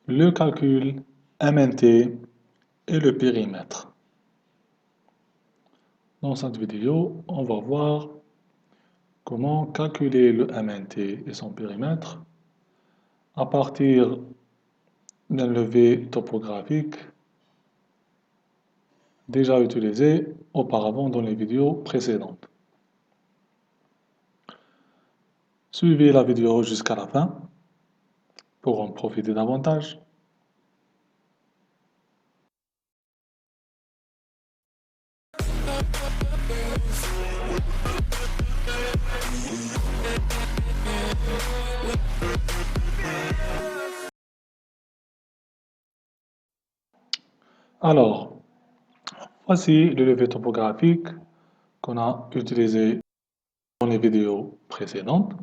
le calcul MNT et le périmètre. Dans cette vidéo, on va voir comment calculer le MNT et son périmètre à partir d'un levé topographique déjà utilisé auparavant dans les vidéos précédentes. Suivez la vidéo jusqu'à la fin pour en profiter davantage. Alors, voici le levé topographique qu'on a utilisé dans les vidéos précédentes,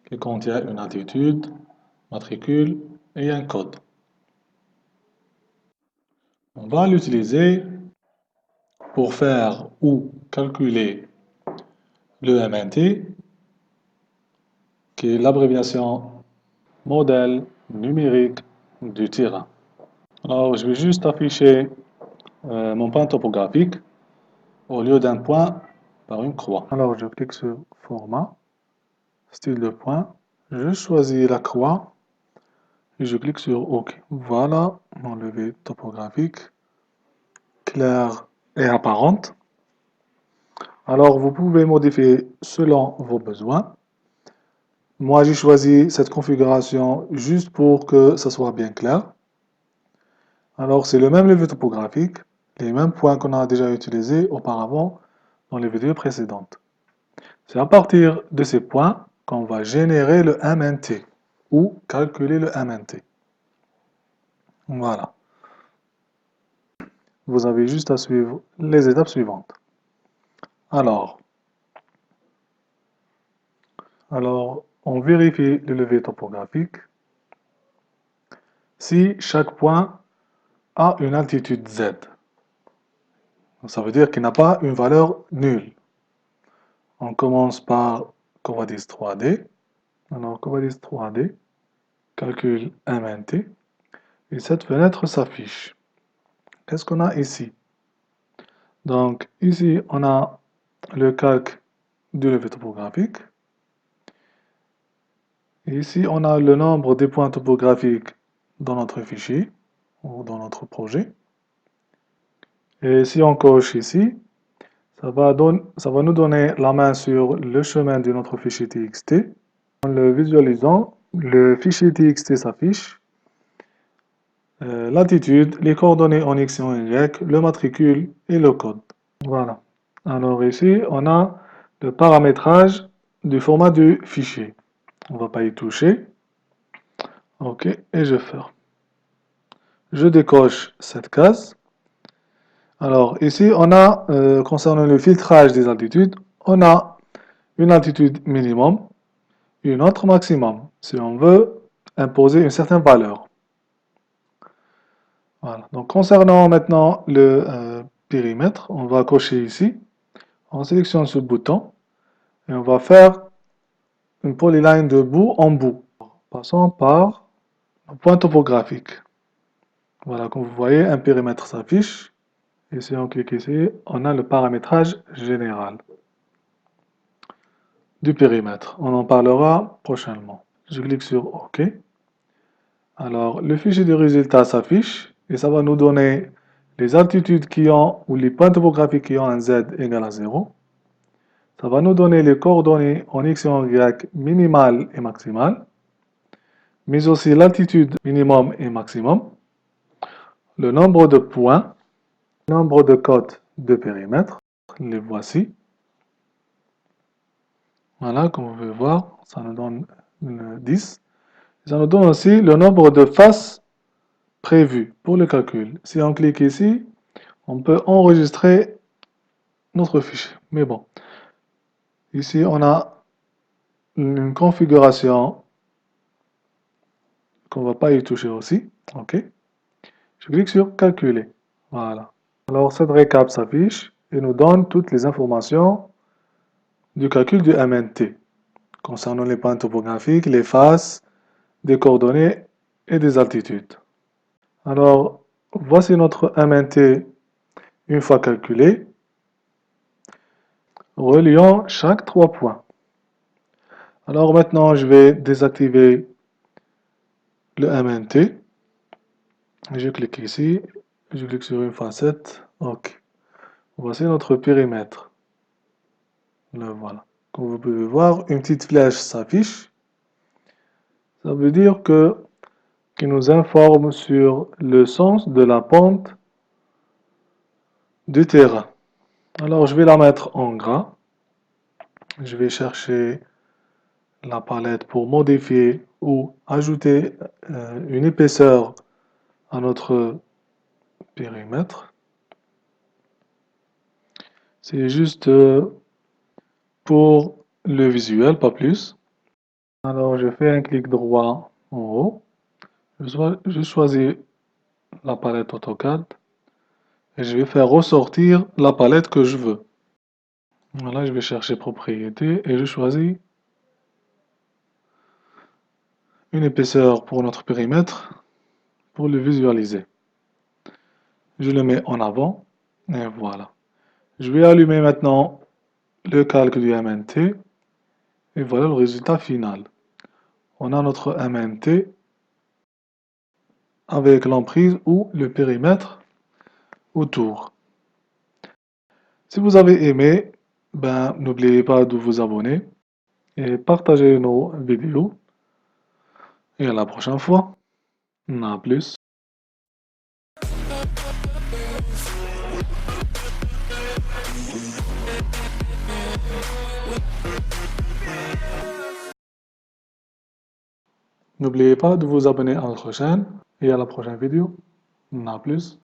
qui contient une altitude, matricule et un code. On va l'utiliser pour faire ou calculer le MNT, qui est l'abréviation modèle numérique du terrain. Alors, je vais juste afficher mon point topographique au lieu d'un point par une croix. Alors, je clique sur Format, style de point, je choisis la croix et je clique sur OK. Voilà mon levé topographique claire et apparente. Alors, vous pouvez modifier selon vos besoins. Moi, j'ai choisi cette configuration juste pour que ça soit bien clair. Alors, c'est le même levé topographique, les mêmes points qu'on a déjà utilisés auparavant dans les vidéos précédentes. C'est à partir de ces points qu'on va générer le MNT ou calculer le MNT. Voilà. Vous avez juste à suivre les étapes suivantes. Alors, on vérifie le levé topographique. Si chaque point a une altitude Z, ça veut dire qu'il n'a pas une valeur nulle. On commence par Covadis 3D. Alors, Covadis 3D, calcul MNT. Et cette fenêtre s'affiche. Qu'est-ce qu'on a ici? Donc, ici, on a le calque du levé topographique. Et ici, on a le nombre des points topographiques dans notre fichier ou dans notre projet. Et si on coche ici, ça va nous donner la main sur le chemin de notre fichier TXT. En le visualisant, le fichier TXT s'affiche. L'altitude, les coordonnées en X et en Y, le matricule et le code. Voilà. Alors ici, on a le paramétrage du format du fichier. On ne va pas y toucher. OK, et je ferme. Je décoche cette case. Alors ici, on a, concernant le filtrage des altitudes, on a une altitude minimum, une autre maximum, si on veut imposer une certaine valeur. Voilà. Donc concernant maintenant le périmètre, on va cocher ici. On sélectionne ce bouton et on va faire une polyline de bout en bout, passant par un point topographique. Voilà, comme vous voyez, un périmètre s'affiche. Et si on clique ici, on a le paramétrage général du périmètre. On en parlera prochainement. Je clique sur OK. Alors, le fichier de résultat s'affiche et ça va nous donner les altitudes qui ont, ou les points topographiques qui ont un Z égal à 0. Ça va nous donner les coordonnées en X et en Y minimales et maximales, mais aussi l'altitude minimum et maximum, le nombre de points, le nombre de codes de périmètre, les voici. Voilà, comme vous pouvez voir, ça nous donne 10. Ça nous donne aussi le nombre de faces prévues pour le calcul. Si on clique ici, on peut enregistrer notre fichier. Mais bon, ici on a une configuration qu'on ne va pas y toucher aussi. OK. Je clique sur calculer. Voilà. Alors cette récap s'affiche et nous donne toutes les informations du calcul du MNT concernant les points topographiques, les faces, des coordonnées et des altitudes. Alors, voici notre MNT une fois calculé, reliant chaque 3 points. Alors maintenant, je vais désactiver le MNT. Je clique ici, je clique sur une facette. OK. Voici notre périmètre. Le voilà. Comme vous pouvez voir, une petite flèche s'affiche. Ça veut dire qu'il nous informe sur le sens de la pente du terrain. Alors, je vais la mettre en gras. Je vais chercher la palette pour modifier ou ajouter une épaisseur à notre périmètre. C'est juste pour le visuel, pas plus. Alors, je fais un clic droit en haut. Je choisis la palette AutoCAD et je vais faire ressortir la palette que je veux. Voilà, je vais chercher propriétés et je choisis une épaisseur pour notre périmètre pour le visualiser. Je le mets en avant et voilà. Je vais allumer maintenant le calque du MNT et voilà le résultat final. On a notre MNT avec l'emprise ou le périmètre autour. Si vous avez aimé, n'oubliez pas de vous abonner et partager nos vidéos. Et à la prochaine fois. À plus. N'oubliez pas de vous abonner à notre chaîne et à la prochaine vidéo. À plus.